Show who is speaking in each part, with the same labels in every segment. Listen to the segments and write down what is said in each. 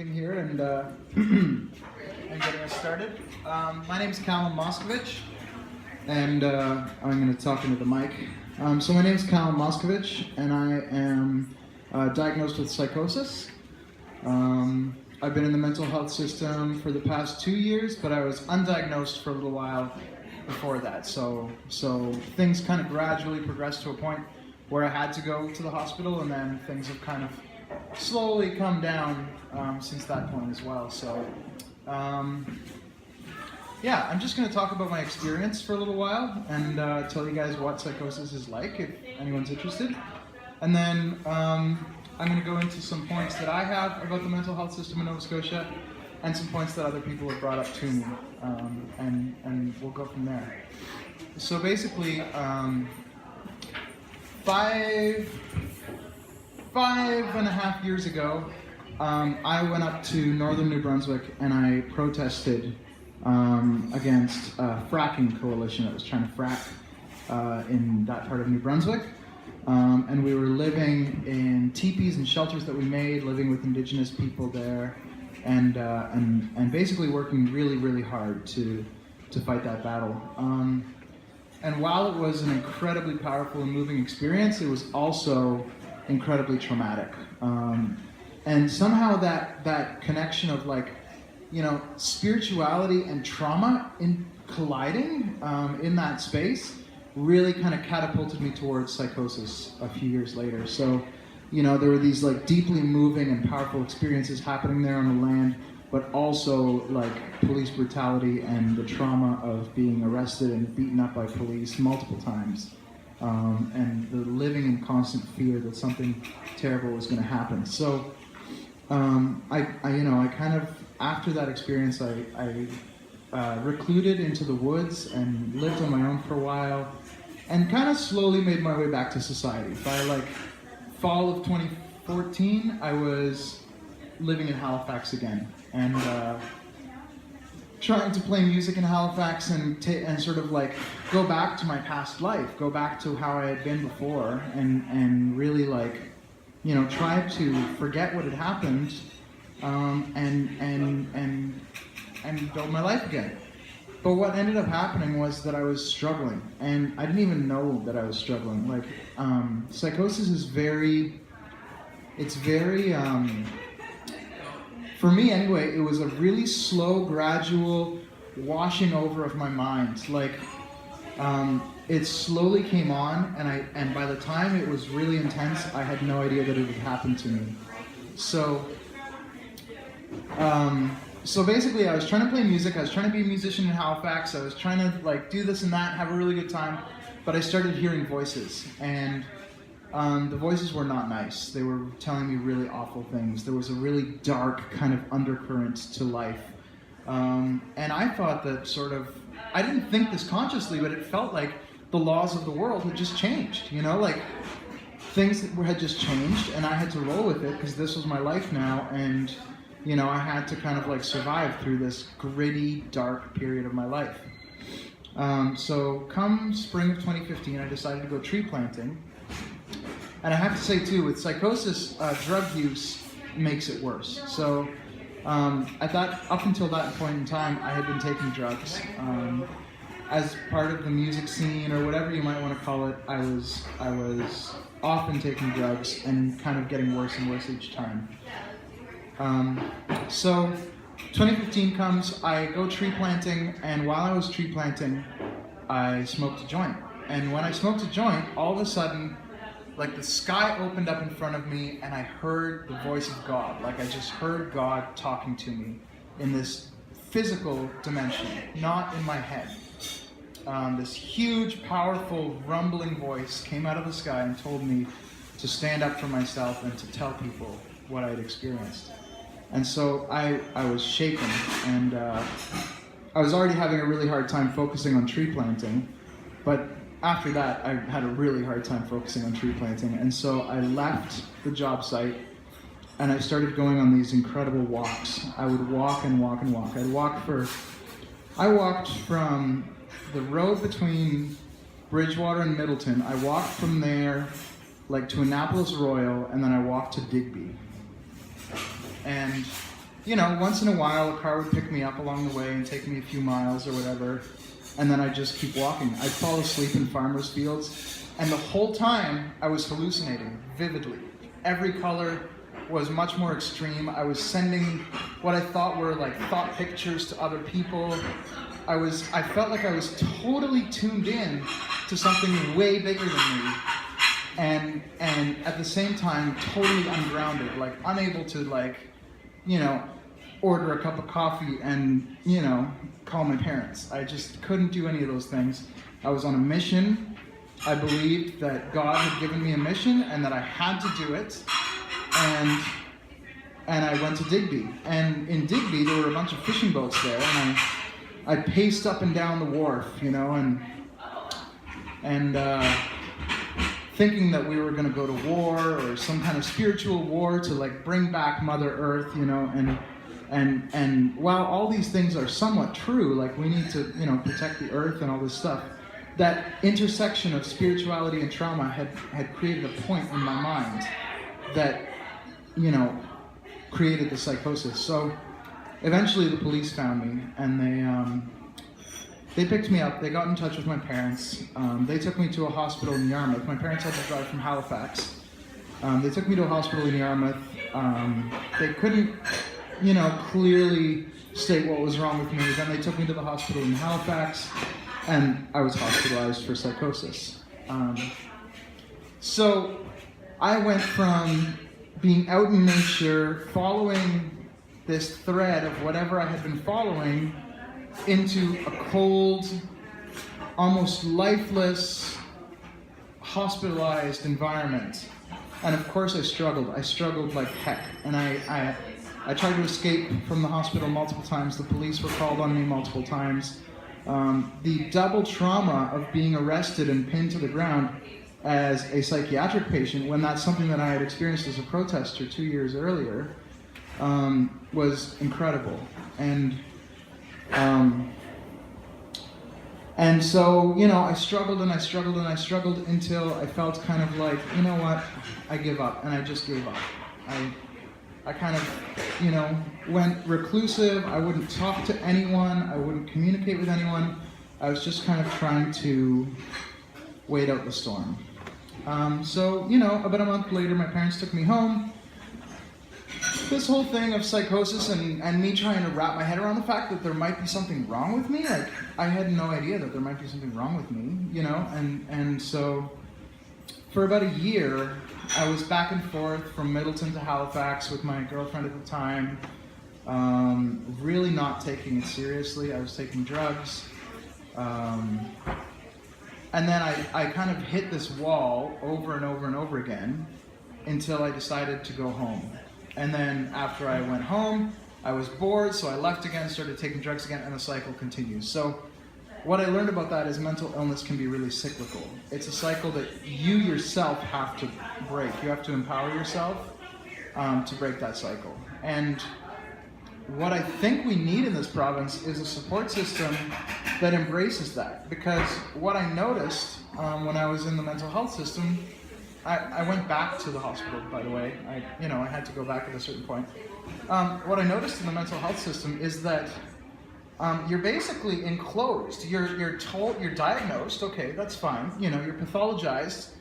Speaker 1: briefing here and and getting us started. My name is Callum Moscovitch, and I'm going to talk into the mic. So my name is Callum Moscovitch, and I am diagnosed with psychosis. I've been in the mental health system for the past 2 years, but I was undiagnosed for a little while before that. So things kind of gradually progressed to a point where I had to go to the hospital, and then things have kind of slowly come down since that point as well. So yeah, I'm just going to talk about my experience for a little while and tell you guys what psychosis is like, if anyone's interested. And then I'm going to go into some points that I have about the mental health system in Nova Scotia, and some points that other people have brought up to me, and we'll go from there. So basically, five and a half years ago, I went up to northern New Brunswick and I protested against a fracking coalition that was trying to frack in that part of New Brunswick. And we were living in teepees and shelters that we made, living with Indigenous people there, and basically working really, really hard to fight that battle. And while it was an incredibly powerful and moving experience, it was also incredibly traumatic. And somehow that connection of, like, you know, spirituality and trauma in colliding in that space really kind of catapulted me towards psychosis a few years later. So, you know, there were these like deeply moving and powerful experiences happening there on the land, but also like police brutality and the trauma of being arrested and beaten up by police multiple times, and the living in constant fear that something terrible was going to happen. So I kind of, after that experience, I recluded into the woods and lived on my own for a while, and kind of slowly made my way back to society. By like fall of 2014, I was living in Halifax again, and trying to play music in Halifax and sort of like go back to my past life, go back to how I had been before, and really, like, you know, try to forget what had happened, and build my life again. But what ended up happening was that I was struggling, and I didn't even know that I was struggling. Like, psychosis is very, for me anyway, it was a really slow, gradual washing over of my mind. Like, it slowly came on, and by the time it was really intense, I had no idea that it would happen to me. So basically, I was trying to play music, I was trying to be a musician in Halifax, I was trying to like do this and that, have a really good time, but I started hearing voices, and the voices were not nice. They were telling me really awful things. There was a really dark kind of undercurrent to life. And I thought that sort of, I didn't think this consciously, but it felt like the laws of the world had just changed, you know, like things had just changed, and I had to roll with it because this was my life now, and you know, I had to kind of like survive through this gritty, dark period of my life. So come spring of 2015, I decided to go tree planting. And I have to say too, with psychosis, drug use makes it worse. So I thought up until that point in time, I had been taking drugs. As part of the music scene, or whatever you might want to call it, I was often taking drugs and kind of getting worse and worse each time. So 2015 comes, I go tree planting, and while I was tree planting, I smoked a joint. And when I smoked a joint, all of a sudden, like the sky opened up in front of me, and I heard the voice of God. Like I just heard God talking to me in this physical dimension, not in my head. This huge, powerful, rumbling voice came out of the sky and told me to stand up for myself and to tell people what I had experienced. And so I was shaken, and I was already having a really hard time focusing on tree planting, but after that I had a really hard time focusing on tree planting, and so I left the job site and I started going on these incredible walks. I would walk and walk and walk. I walked from the road between Bridgewater and Middleton. I walked from there like to Annapolis Royal, and then I walked to Digby. And once in a while a car would pick me up along the way and take me a few miles or whatever, and then I'd just keep walking. I'd fall asleep in farmers' fields, and the whole time I was hallucinating vividly. Every color was much more extreme. I was sending what I thought were like thought pictures to other people. I felt like I was totally tuned in to something way bigger than me, and at the same time totally ungrounded, like unable to order a cup of coffee and call my parents. I just couldn't do any of those things. I was on a mission. I believed that God had given me a mission and that I had to do it. And I went to Digby. And in Digby, there were a bunch of fishing boats there, and I paced up and down the wharf, and thinking that we were going to go to war or some kind of spiritual war to bring back Mother Earth, and while all these things are somewhat true, we need to protect the earth and all this stuff, that intersection of spirituality and trauma had created a point in my mind that created the psychosis. So eventually the police found me, and they picked me up. They got in touch with my parents. They took me to a hospital in Yarmouth. My parents had to drive from Halifax. They took me to a hospital in Yarmouth. They couldn't, clearly state what was wrong with me. Then they took me to the hospital in Halifax, and I was hospitalized for psychosis. So I went from being out in nature, following this thread of whatever I had been following, into a cold, almost lifeless, hospitalized environment. And of course I struggled. I struggled like heck. And I tried to escape from the hospital multiple times. The police were called on me multiple times. The double trauma of being arrested and pinned to the ground as a psychiatric patient, when that's something that I had experienced as a protester 2 years earlier, was incredible. And so, I struggled and I struggled and I struggled until I felt kind of like, you know what, I give up, and I just gave up. I kind of, went reclusive. I wouldn't talk to anyone. I wouldn't communicate with anyone. I was just kind of trying to wait out the storm. So, about a month later, my parents took me home. This whole thing of psychosis and me trying to wrap my head around the fact that there might be something wrong with me, I had no idea that there might be something wrong with me, and so for about a year, I was back and forth from Middleton to Halifax with my girlfriend at the time, really not taking it seriously. I was taking drugs, and then I kind of hit this wall over and over and over again until I decided to go home. And then after I went home, I was bored, so I left again, started taking drugs again, and the cycle continues. So what I learned about that is mental illness can be really cyclical. It's a cycle that you yourself have to break. You have to empower yourself to break that cycle. And what I think we need in this province is a support system that embraces that. Because what I noticed when I was in the mental health system, I went back to the hospital, by the way. I had to go back at a certain point. What I noticed in the mental health system is that you're basically enclosed. You're told, you're diagnosed, okay, that's fine. You're pathologized,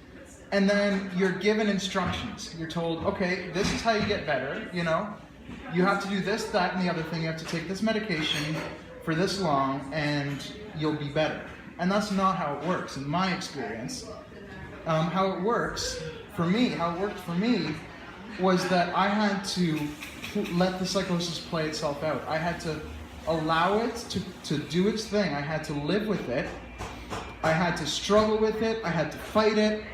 Speaker 1: and then you're given instructions. You're told, okay, this is how you get better. You have to do this, that, and the other thing. You have to take this medication for this long, and you'll be better. And that's not how it works, in my experience. How it works for me, how it worked for me, was that I had to let the psychosis play itself out. I had to allow it to do its thing. I had to live with it. I had to struggle with it. I had to fight it.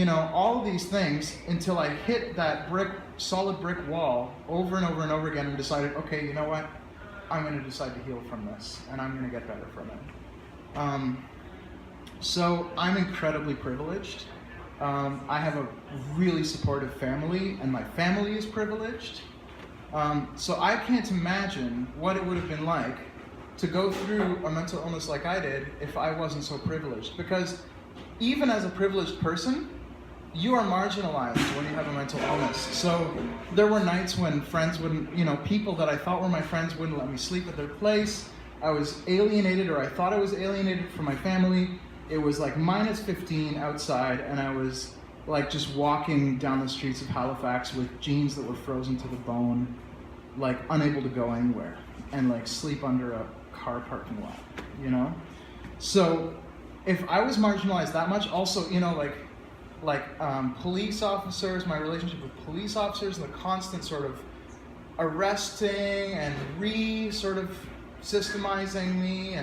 Speaker 1: All of these things until I hit that solid brick wall over and over and over again and decided, okay, you know what? I'm going to decide to heal from this, and I'm going to get better from it. So I'm incredibly privileged. I have a really supportive family, and my family is privileged. So I can't imagine what it would have been like to go through a mental illness like I did if I wasn't so privileged. Because even as a privileged person, you are marginalized when you have a mental illness. So there were nights when friends wouldn't, people that I thought were my friends wouldn't let me sleep at their place. I was alienated, or I thought I was alienated from my family. It was like minus 15 outside, and I was like just walking down the streets of Halifax with jeans that were frozen to the bone, like unable to go anywhere, and like sleep under a car parking lot, So if I was marginalized that much, also, police officers, my relationship with police officers, and the constant sort of arresting and sort of systemizing me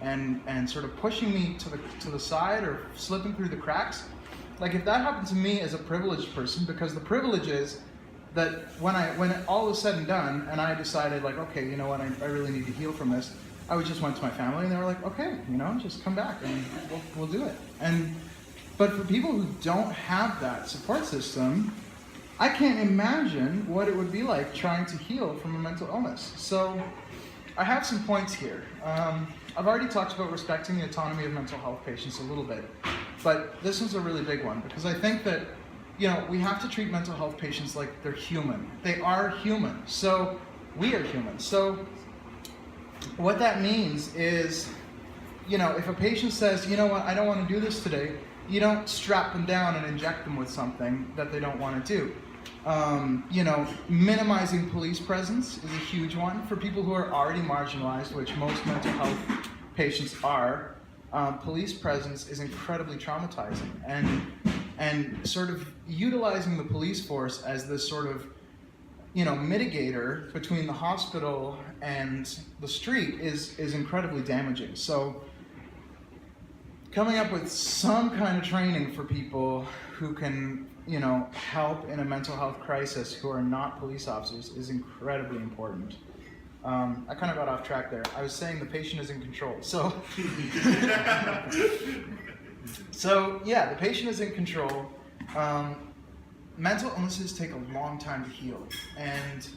Speaker 1: and sort of pushing me to the side or slipping through the cracks. Like if that happened to me as a privileged person, because the privilege is that when all was said and done, and I decided like, okay, you know what, I really need to heal from this, I just went to my family and they were like, okay, just come back and we'll do it. But for people who don't have that support system, I can't imagine what it would be like trying to heal from a mental illness. So I have some points here. I've already talked about respecting the autonomy of mental health patients a little bit, but this one's a really big one because I think that, we have to treat mental health patients like they're human. They are human. So we are human. So what that means is, if a patient says, you know what, I don't want to do this today, you don't strap them down and inject them with something that they don't want to do. Minimizing police presence is a huge one. For people who are already marginalized, which most mental health patients are, police presence is incredibly traumatizing. And sort of utilizing the police force as this sort of, mitigator between the hospital and the street is incredibly damaging. So coming up with some kind of training for people who can, help in a mental health crisis who are not police officers is incredibly important. I kind of got off track there. I was saying the patient is in control. So, yeah, the patient is in control. Mental illnesses take a long time to heal. And,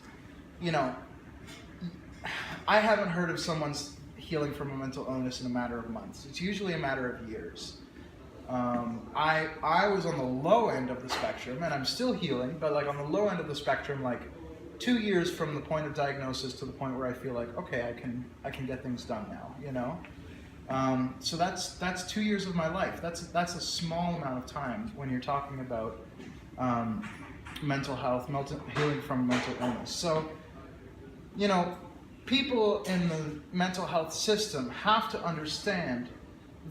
Speaker 1: I haven't heard of someone's healing from a mental illness in a matter of months. It's usually a matter of years. I was on the low end of the spectrum, and I'm still healing, but like on the low end of the spectrum, like 2 years from the point of diagnosis to the point where I feel like, okay, I can get things done now, So that's 2 years of my life. That's a small amount of time when you're talking about mental health, healing from mental illness. So, people in the mental health system have to understand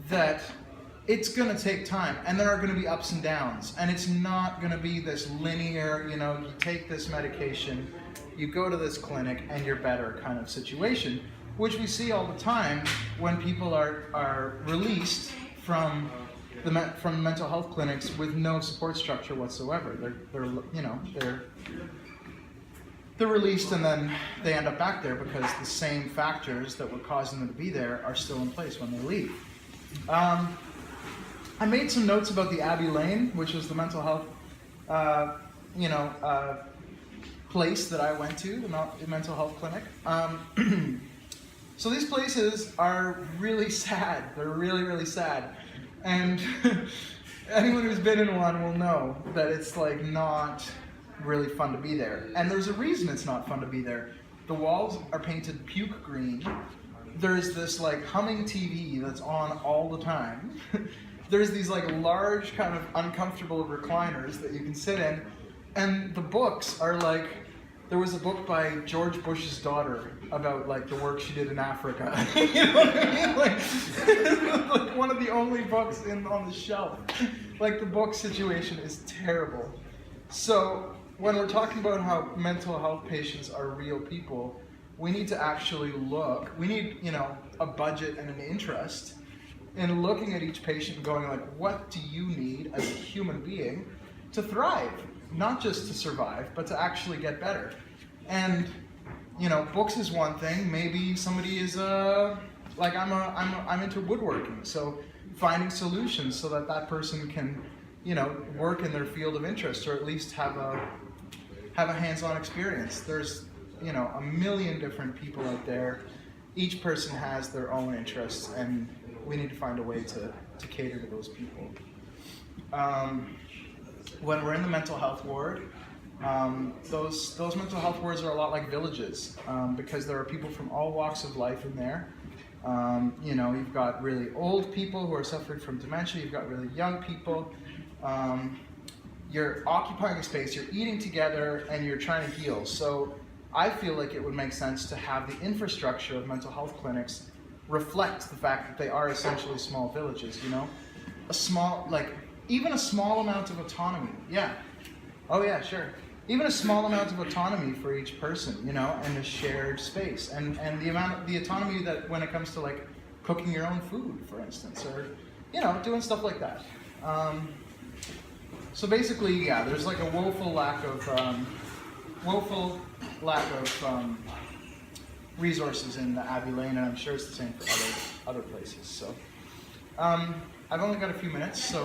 Speaker 1: that it's going to take time, and there are going to be ups and downs, and it's not going to be this linear, you take this medication, you go to this clinic, and you're better kind of situation, which we see all the time when people are released from mental health clinics with no support structure whatsoever. They're released and then they end up back there because the same factors that were causing them to be there are still in place when they leave. I made some notes about the Abbey Lane, which was the mental health, place that I went to, the mental health clinic. So these places are really sad. They're really, really sad. And anyone who's been in one will know that it's like not really fun to be there. And there's a reason it's not fun to be there. The walls are painted puke green. There's this like humming TV that's on all the time. There's these like large kind of uncomfortable recliners that you can sit in. And the books are like, there was a book by George Bush's daughter about like the work she did in Africa. You know what I mean? Like one of the only books on the shelf. Like the book situation is terrible. So when we're talking about how mental health patients are real people, we need to actually look. We need, a budget and an interest in looking at each patient and going like, what do you need as a human being to thrive? Not just to survive, but to actually get better. And, books is one thing. Maybe somebody is like I'm into woodworking, so finding solutions so that person can, work in their field of interest, or at least have a hands-on experience. There's, a million different people out there. Each person has their own interests, and we need to find a way to cater to those people. when we're in the mental health ward, those mental health wards are a lot like villages, because there are people from all walks of life in there. You know, you've got really old people who are suffering from dementia, you've got really young people. You're occupying a space, you're eating together, and you're trying to heal. So I feel like it would make sense to have the infrastructure of mental health clinics reflect the fact that they are essentially small villages, you know? A small, like, even a small amount of autonomy, yeah. Oh yeah, sure. Even a small amount of autonomy for each person, you know, and a shared space. And the autonomy that when it comes to like cooking your own food, for instance, or, you know, doing stuff like that. So basically, yeah, there's like a woeful lack of resources in the Abbey Lane, and I'm sure it's the same for other places. So I've only got a few minutes, so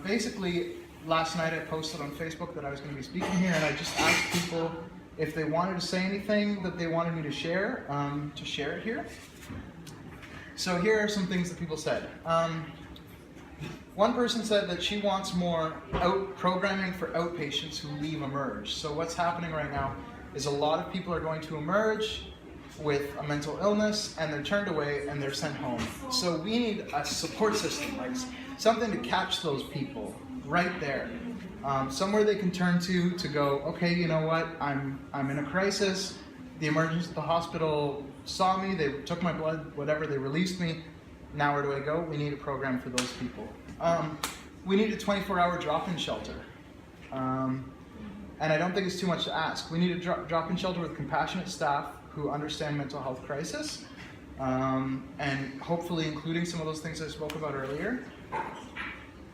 Speaker 1: basically last night I posted on Facebook that I was going to be speaking here, and I just asked people if they wanted to say anything that they wanted me to share it here. So here are some things that people said. One person said that she wants more programming for outpatients who leave Emerge. So what's happening right now is a lot of people are going to Emerge with a mental illness, and they're turned away and they're sent home. So we need a support system, like something to catch those people right there. Somewhere they can turn to go, okay, you know what, I'm in a crisis, the emergency, the hospital saw me, they took my blood, whatever, they released me, now where do I go? We need a program for those people. We need a 24-hour drop-in shelter. And I don't think it's too much to ask. We need a drop-in shelter with compassionate staff who understand mental health crisis, and hopefully including some of those things I spoke about earlier.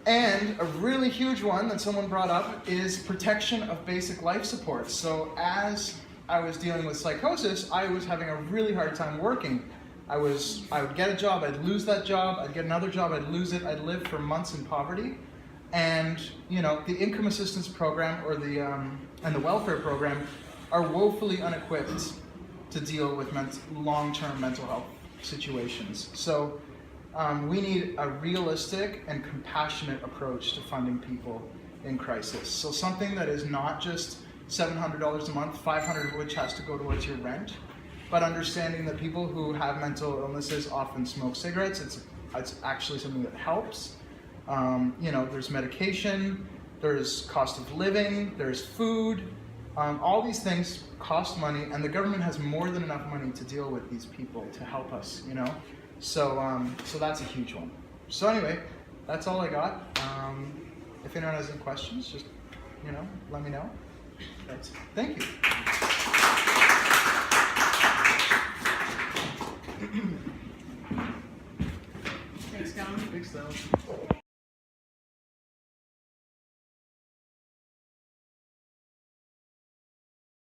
Speaker 1: And a really huge one that someone brought up is protection of basic life support. So as I was dealing with psychosis, I was having a really hard time working. I would get a job, I'd lose that job, I'd get another job, I'd lose it, I'd live for months in poverty. And you know, the income assistance program or and the welfare program are woefully unequipped to deal with long-term mental health situations. So we need a realistic and compassionate approach to funding people in crisis. So something that is not just $700 a month, $500 of which has to go towards your rent, but understanding that people who have mental illnesses often smoke cigarettes. It's actually something that helps. You know, there's medication, there's cost of living, there's food. All these things cost money, and the government has more than enough money to deal with these people to help us, you know? So, so that's a huge one. So anyway, that's all I got. If anyone has any questions, just, you know, let me know. Thank you.
Speaker 2: Thanks, Callum.
Speaker 1: Thanks, though.